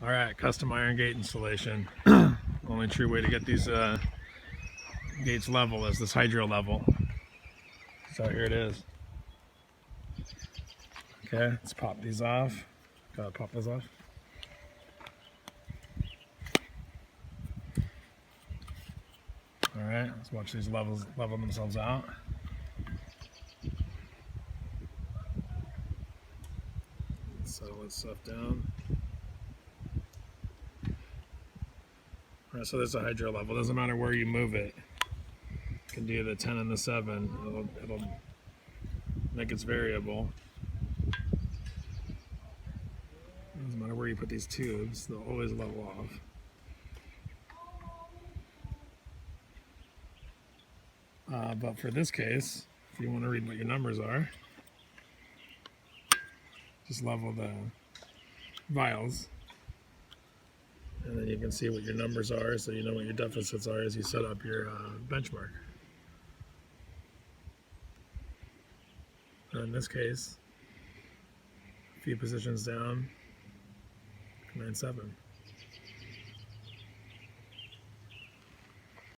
All right, custom iron gate installation. Only true way to get these gates level is this hydro level. So here it is. Okay, let's pop these off. Gotta pop those off. All right, let's watch these levels level themselves out. Settle this stuff down. All right, so there's a hydro level. Doesn't matter where you move it. You can do the 10 and the 7. It'll make its variable. Doesn't matter where you put these tubes, they'll always level off. But for this case, if you want to read what your numbers are, just level the vials, and then you can see what your numbers are, so you know what your deficits are as you set up your benchmark. In this case, a few positions down, 9.7.